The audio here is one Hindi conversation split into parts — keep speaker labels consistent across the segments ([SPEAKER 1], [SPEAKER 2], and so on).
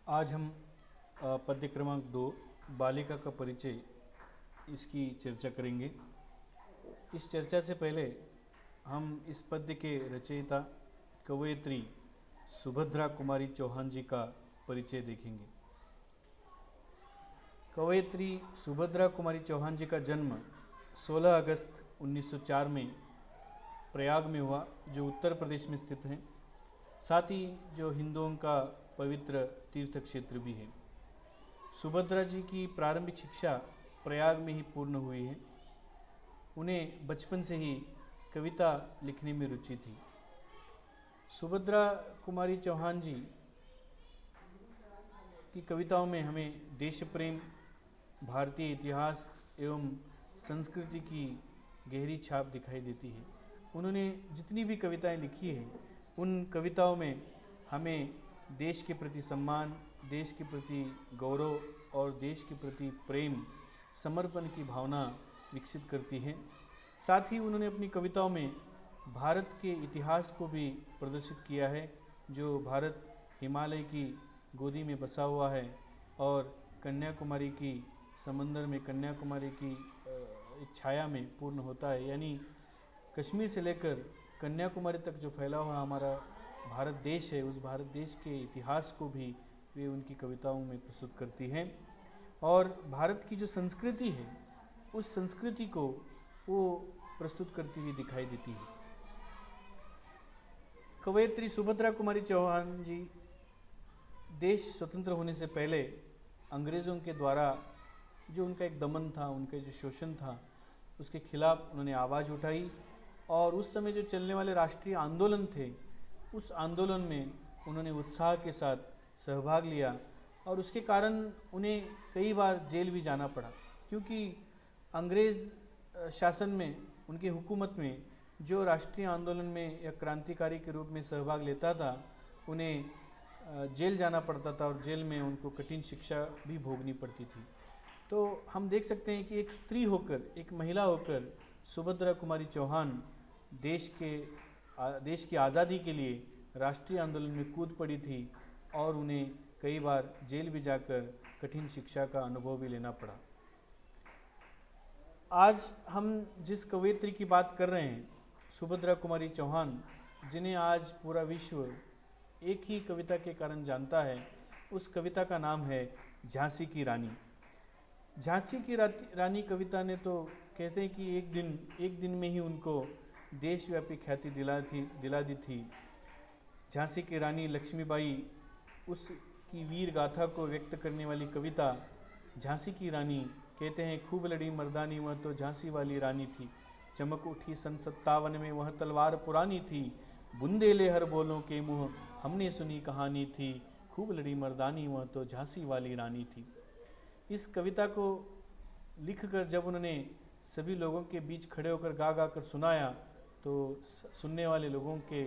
[SPEAKER 1] आज हम पद्य क्रमांक 2 बालिका का परिचय इसकी चर्चा करेंगे। इस चर्चा से पहले हम इस पद्य के रचयिता कवयित्री सुभद्रा कुमारी चौहान जी का परिचय देखेंगे। कवयित्री सुभद्रा कुमारी चौहान जी का जन्म 16 अगस्त 1904 में प्रयाग में हुआ, जो उत्तर प्रदेश में स्थित है, साथ ही जो हिंदुओं का पवित्र तीर्थ क्षेत्र भी है। सुभद्रा जी की प्रारंभिक शिक्षा प्रयाग में ही पूर्ण हुई है। उन्हें बचपन से ही कविता लिखने में रुचि थी। सुभद्रा कुमारी चौहान जी की कविताओं में हमें देश प्रेम, भारतीय इतिहास एवं संस्कृति की गहरी छाप दिखाई देती है। उन्होंने जितनी भी कविताएं लिखी हैं, उन कविताओं में हमें देश के प्रति सम्मान, देश के प्रति गौरव और देश के प्रति प्रेम, समर्पण की भावना विकसित करती है। साथ ही उन्होंने अपनी कविताओं में भारत के इतिहास को भी प्रदर्शित किया है, जो भारत हिमालय की गोदी में बसा हुआ है और कन्याकुमारी की समंदर में कन्याकुमारी की एक छाया में पूर्ण होता है। यानी कश्मीर से लेकर कन्याकुमारी तक जो फैला हुआ हमारा भारत देश है, उस भारत देश के इतिहास को भी वे उनकी कविताओं में प्रस्तुत करती हैं। और भारत की जो संस्कृति है, उस संस्कृति को वो प्रस्तुत करती हुई दिखाई देती है। कवयित्री सुभद्रा कुमारी चौहान जी देश स्वतंत्र होने से पहले अंग्रेज़ों के द्वारा जो उनका एक दमन था, उनका जो शोषण था, उसके खिलाफ उन्होंने आवाज़ उठाई और उस समय जो चलने वाले राष्ट्रीय आंदोलन थे, उस आंदोलन में उन्होंने उत्साह के साथ सहभाग लिया और उसके कारण उन्हें कई बार जेल भी जाना पड़ा, क्योंकि अंग्रेज़ शासन में, उनकी हुकूमत में जो राष्ट्रीय आंदोलन में या क्रांतिकारी के रूप में सहभाग लेता था, उन्हें जेल जाना पड़ता था और जेल में उनको कठिन शिक्षा भी भोगनी पड़ती थी। तो हम देख सकते हैं कि एक स्त्री होकर, एक महिला होकर सुभद्रा कुमारी चौहान देश की आज़ादी के लिए राष्ट्रीय आंदोलन में कूद पड़ी थी और उन्हें कई बार जेल भी जाकर कठिन शिक्षा का अनुभव भी लेना पड़ा। आज हम जिस कवयित्री की बात कर रहे हैं, सुभद्रा कुमारी चौहान, जिन्हें आज पूरा विश्व एक ही कविता के कारण जानता है, उस कविता का नाम है झांसी की रानी। झांसी की रानी कविता ने तो कहते हैं कि एक दिन में ही उनको देशव्यापी ख्याति दिला दी थी। झांसी की रानी लक्ष्मीबाई, उसकी वीर गाथा को व्यक्त करने वाली कविता झांसी की रानी, कहते हैं खूब लड़ी मर्दानी वह तो झांसी वाली रानी थी, चमक उठी सन 57 में वह तलवार पुरानी थी, बुंदेले हर बोलों के मुँह हमने सुनी कहानी थी, खूब लड़ी मर्दानी वह तो झांसी वाली रानी थी। इस कविता को लिखकर जब उन्होंने सभी लोगों के बीच खड़े होकर गा कर सुनाया, तो सुनने वाले लोगों के,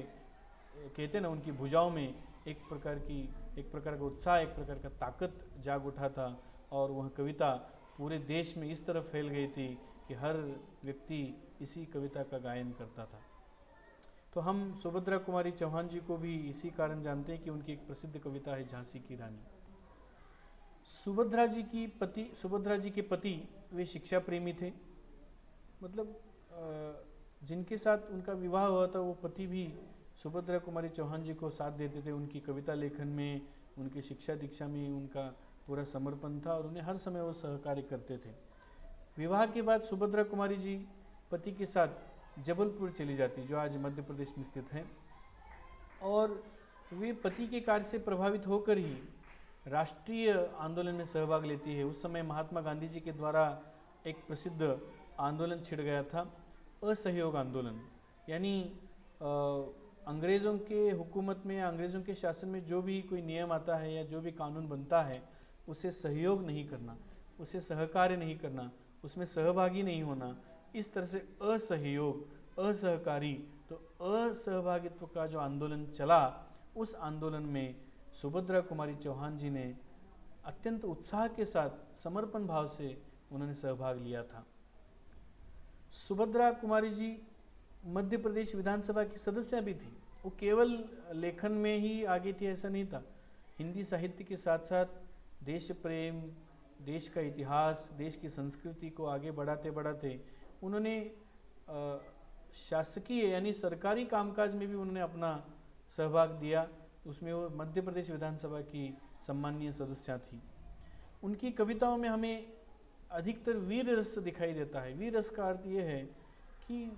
[SPEAKER 1] कहते ना, उनकी भुजाओं में एक प्रकार का उत्साह, एक प्रकार का ताकत जाग उठा था और वह कविता पूरे देश में इस तरह फैल गई थी कि हर व्यक्ति इसी कविता का गायन करता था। तो हम सुभद्रा कुमारी चौहान जी को भी इसी कारण जानते हैं कि उनकी एक प्रसिद्ध कविता है झांसी की रानी। सुभद्रा जी के पति वे शिक्षा प्रेमी थे, मतलब जिनके साथ उनका विवाह हुआ था वो पति भी सुभद्रा कुमारी चौहान जी को साथ देते थे। उनकी कविता लेखन में, उनकी शिक्षा दीक्षा में उनका पूरा समर्पण था और उन्हें हर समय वो सहकार्य करते थे। विवाह के बाद सुभद्रा कुमारी जी पति के साथ जबलपुर चली जाती, जो आज मध्य प्रदेश में स्थित है, और वे पति के कार्य से प्रभावित होकर ही राष्ट्रीय आंदोलन में सहभाग लेती है। उस समय महात्मा गांधी जी के द्वारा एक प्रसिद्ध आंदोलन छिड़ गया था, असहयोग आंदोलन। यानी अंग्रेज़ों के हुकूमत में, अंग्रेज़ों के शासन में जो भी कोई नियम आता है या जो भी कानून बनता है, उसे सहयोग नहीं करना, उसे सहकार्य नहीं करना, उसमें सहभागी नहीं होना, इस तरह से असहयोग, असहकारी, तो असहभागित्व का जो आंदोलन चला, उस आंदोलन में सुभद्रा कुमारी चौहान जी ने अत्यंत उत्साह के साथ, समर्पण भाव से उन्होंने सहभाग लिया था। सुभद्रा कुमारी जी मध्य प्रदेश विधानसभा की सदस्य भी थी। वो केवल लेखन में ही आगे थी ऐसा नहीं था, हिंदी साहित्य के साथ साथ देश प्रेम, देश का इतिहास, देश की संस्कृति को आगे बढ़ाते बढ़ाते उन्होंने शासकीय यानी सरकारी कामकाज में भी उन्होंने अपना सहभाग दिया। उसमें वो मध्य प्रदेश विधानसभा की सम्मानीय सदस्या थी। उनकी कविताओं में हमें अधिकतर वीर रस दिखाई देता है। वीर रस का अर्थ ये है कि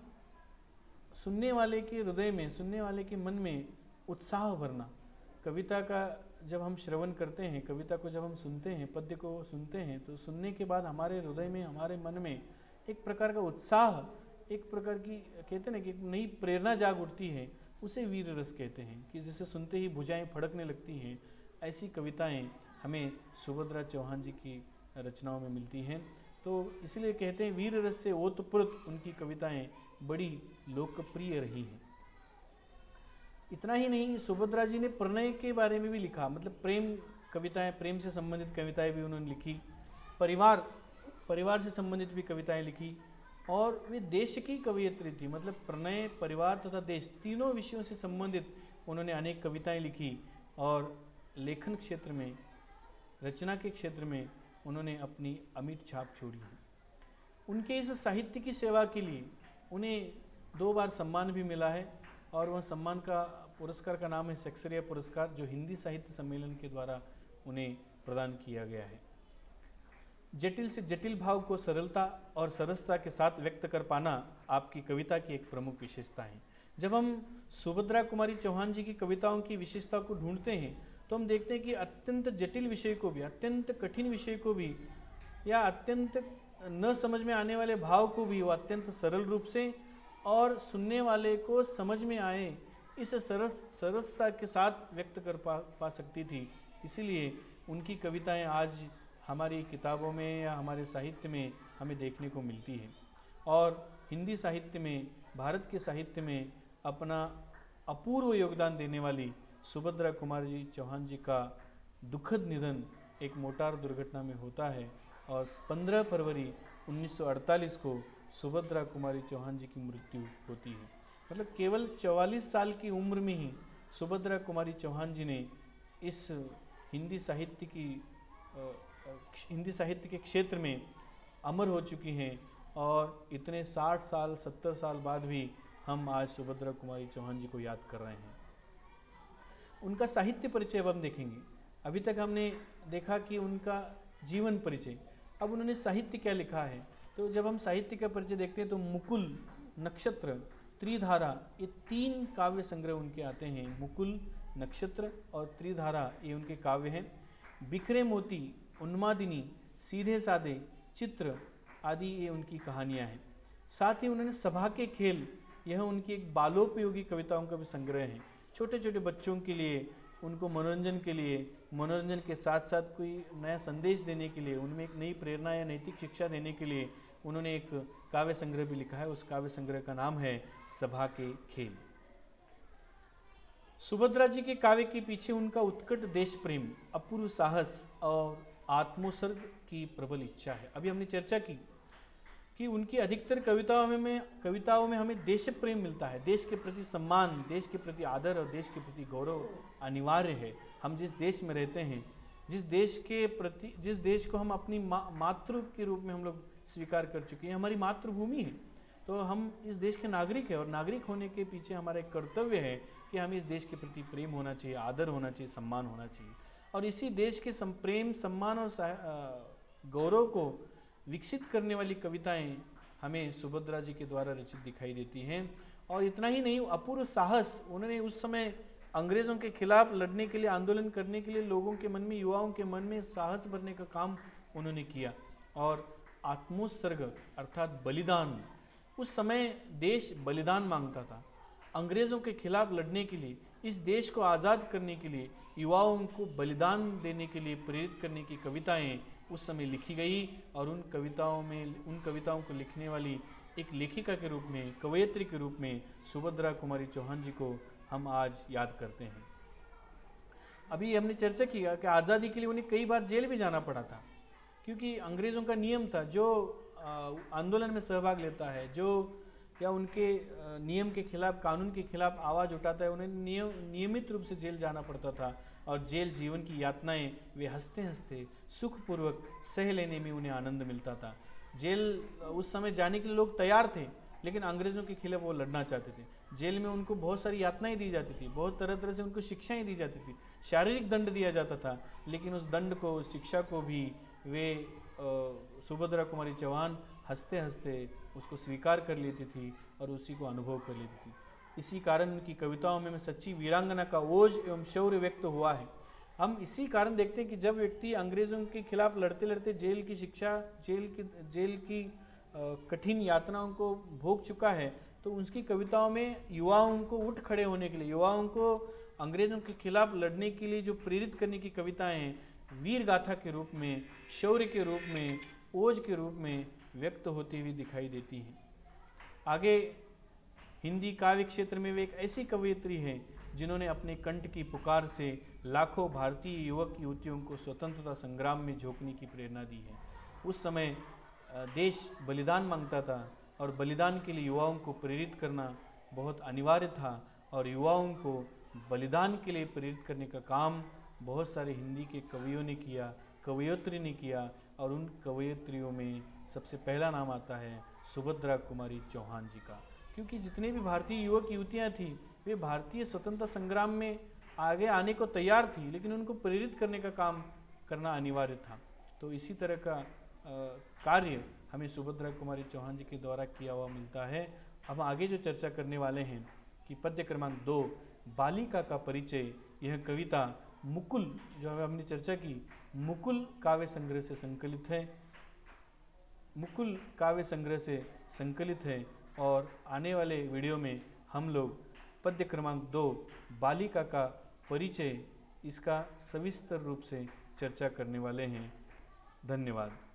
[SPEAKER 1] सुनने वाले के हृदय में, सुनने वाले के मन में उत्साह भरना। कविता का जब हम श्रवण करते हैं, कविता को जब हम सुनते हैं, पद्य को सुनते हैं, तो सुनने के बाद हमारे हृदय में, हमारे मन में एक प्रकार का उत्साह, एक प्रकार की कहते हैं ना कि एक नई प्रेरणा जाग उठती है। उसे वीर रस कहते हैं कि जिसे सुनते ही भुजाएं फड़कने लगती हैं। ऐसी कविताएं हमें सुभद्रा चौहान जी की रचनाओं में मिलती हैं। तो इसलिए कहते हैं वीर रस से ओतप्रोत उनकी कविताएं बड़ी लोकप्रिय रही हैं। इतना ही नहीं, सुभद्रा जी ने प्रणय के बारे में भी लिखा, मतलब प्रेम कविताएं, प्रेम से संबंधित कविताएं भी उन्होंने लिखी। परिवार से संबंधित भी कविताएं लिखी। और वे देश की कवयित्री थी, मतलब प्रणय, परिवार तथा देश, तीनों विषयों से संबंधित उन्होंने अनेक कविताएं लिखी। और लेखन क्षेत्र में, रचना के क्षेत्र में उन्होंने अपनी अमिट छाप छोड़ी है। उनके इस साहित्य की सेवा के लिए उन्हें 2 बार सम्मान भी मिला है। और वह सम्मान का पुरस्कार का नाम है शेक्सपियर पुरस्कार, जो हिंदी साहित्य सम्मेलन के द्वारा उन्हें प्रदान किया गया है। जटिल से जटिल भाव को सरलता और सरसता के साथ व्यक्त कर पाना आपकी कविता की एक प्रमुख विशेषता है। जब हम सुभद्रा कुमारी चौहान जी की कविताओं की विशेषता को ढूंढते हैं तो हम देखते हैं कि अत्यंत जटिल विषय को भी, अत्यंत कठिन विषय को भी, या अत्यंत न समझ में आने वाले भाव को भी वो अत्यंत सरल रूप से और सुनने वाले को समझ में आए इस सरलता के साथ व्यक्त कर पा सकती थी। इसीलिए उनकी कविताएं आज हमारी किताबों में या हमारे साहित्य में हमें देखने को मिलती है। और हिंदी साहित्य में, भारत के साहित्य में अपना अपूर्व योगदान देने वाली सुभद्रा कुमारी चौहान जी का दुखद निधन एक मोटार दुर्घटना में होता है। और 15 फरवरी 1948 को सुभद्रा कुमारी चौहान जी की मृत्यु होती है। मतलब केवल 44 साल की उम्र में ही सुभद्रा कुमारी चौहान जी ने इस हिंदी साहित्य के क्षेत्र में अमर हो चुकी हैं। और इतने 60 साल 70 साल बाद भी हम आज सुभद्रा कुमारी चौहान जी को याद कर रहे हैं। उनका साहित्य परिचय अब हम देखेंगे। अभी तक हमने देखा कि उनका जीवन परिचय, अब उन्होंने साहित्य क्या लिखा है। तो जब हम साहित्य का परिचय देखते हैं तो मुकुल, नक्षत्र, त्रिधारा, ये 3 काव्य संग्रह उनके आते हैं। मुकुल, नक्षत्र और त्रिधारा ये उनके काव्य हैं। बिखरे मोती, उन्मादिनी, सीधे साधे, चित्र आदि ये उनकी कहानियाँ हैं। साथ ही उन्होंने सभा के खेल, यह उनकी एक बालोपयोगी कविताओं का भी संग्रह है। छोटे छोटे बच्चों के लिए, उनको मनोरंजन के लिए, मनोरंजन के साथ साथ कोई नया संदेश देने के लिए, उनमें एक नई प्रेरणा या नैतिक शिक्षा देने के लिए उन्होंने एक काव्य संग्रह भी लिखा है। उस काव्य संग्रह का नाम है सभा के खेल। सुभद्रा जी के काव्य के पीछे उनका उत्कट देश प्रेम, अपूर्व साहस और आत्मोत्सर्ग की प्रबल इच्छा है। अभी हमने चर्चा की कि उनकी अधिकतर कविताओं में हमें देश प्रेम मिलता है। देश के प्रति सम्मान, देश के प्रति आदर और देश के प्रति गौरव अनिवार्य है। हम जिस देश में रहते हैं, जिस देश को हम अपनी मातृ के रूप में हम लोग स्वीकार कर चुके हैं, हमारी मातृभूमि है, तो हम इस देश के नागरिक हैं। और नागरिक होने के पीछे हमारा एक कर्तव्य है कि हमें इस देश के प्रति प्रेम होना चाहिए, आदर होना चाहिए, सम्मान होना चाहिए। और इसी देश के प्रेम, सम्मान और गौरव को विकसित करने वाली कविताएं हमें सुभद्रा जी के द्वारा रचित दिखाई देती हैं। और इतना ही नहीं, अपूर्व साहस, उन्होंने उस समय अंग्रेज़ों के खिलाफ लड़ने के लिए, आंदोलन करने के लिए लोगों के मन में, युवाओं के मन में साहस भरने का काम उन्होंने किया। और आत्मोत्सर्ग अर्थात बलिदान, उस समय देश बलिदान मांगता था। अंग्रेज़ों के खिलाफ लड़ने के लिए, इस देश को आज़ाद करने के लिए, युवाओं को बलिदान देने के लिए प्रेरित करने की कविताएं उस समय लिखी गई। और उन कविताओं को लिखने वाली एक लेखिका के रूप में, कवयित्री के रूप में सुभद्रा कुमारी चौहान जी को हम आज याद करते हैं। अभी हमने चर्चा किया कि आज़ादी के लिए उन्हें कई बार जेल भी जाना पड़ा था, क्योंकि अंग्रेज़ों का नियम था, जो आंदोलन में सहभाग लेता है, जो या उनके नियम के खिलाफ, कानून के खिलाफ आवाज़ उठाता है, उन्हें नियमित रूप से जेल जाना पड़ता था। और जेल जीवन की यातनाएं वे हंसते हंसते सुखपूर्वक सह लेने में उन्हें आनंद मिलता था। जेल उस समय जाने के लिए लोग तैयार थे, लेकिन अंग्रेज़ों के खिलाफ वो लड़ना चाहते थे। जेल में उनको बहुत सारी यातनाएं दी जाती थी, बहुत तरह तरह से उनको शिक्षाएं दी जाती थी, शारीरिक दंड दिया जाता था, लेकिन उस दंड को, उस शिक्षा को भी वे सुभद्रा कुमारी चौहान हंसते हंसते उसको स्वीकार कर लेती थी और उसी को अनुभव कर लेती थी। इसी कारण उनकी कविताओं में सच्ची वीरांगना का ओज एवं शौर्य व्यक्त हुआ है। हम इसी कारण देखते हैं कि जब व्यक्ति अंग्रेज़ों के खिलाफ लड़ते लड़ते जेल की शिक्षा, जेल की कठिन यातनाओं को भोग चुका है, तो उसकी कविताओं में युवाओं को उठ खड़े होने के लिए, युवाओं को अंग्रेज़ों के खिलाफ लड़ने के लिए जो प्रेरित करने की कविताएं हैं, वीर गाथा के रूप में, शौर्य के रूप में, ओज के रूप में व्यक्त होती हुई दिखाई देती हैं। आगे हिंदी काव्य क्षेत्र में वे एक ऐसी कवयित्री हैं जिन्होंने अपने कंठ की पुकार से लाखों भारतीय युवक युवतियों को स्वतंत्रता संग्राम में झोंकने की प्रेरणा दी है। उस समय देश बलिदान मांगता था और बलिदान के लिए युवाओं को प्रेरित करना बहुत अनिवार्य था, और युवाओं को बलिदान के लिए प्रेरित करने का काम बहुत सारे हिंदी के कवियों ने किया, कवयित्री ने किया। और उन कवयित्रियों में सबसे पहला नाम आता है सुभद्रा कुमारी चौहान जी का, क्योंकि जितने भी भारतीय युवक युवतियाँ थीं वे भारतीय स्वतंत्रता संग्राम में आगे आने को तैयार थी, लेकिन उनको प्रेरित करने का काम करना अनिवार्य था। तो इसी तरह का कार्य हमें सुभद्रा कुमारी चौहान जी के द्वारा किया हुआ मिलता है। हम आगे जो चर्चा करने वाले हैं कि पद्य क्रमांक 2 बालिका का परिचय, यह कविता मुकुल, जो हमने चर्चा की, मुकुल काव्य संग्रह से संकलित है, मुकुल काव्य संग्रह से संकलित है। और आने वाले वीडियो में हम लोग पद्य क्रमांक 2 बालिका का परिचय, इसका सविस्तर रूप से चर्चा करने वाले हैं। धन्यवाद।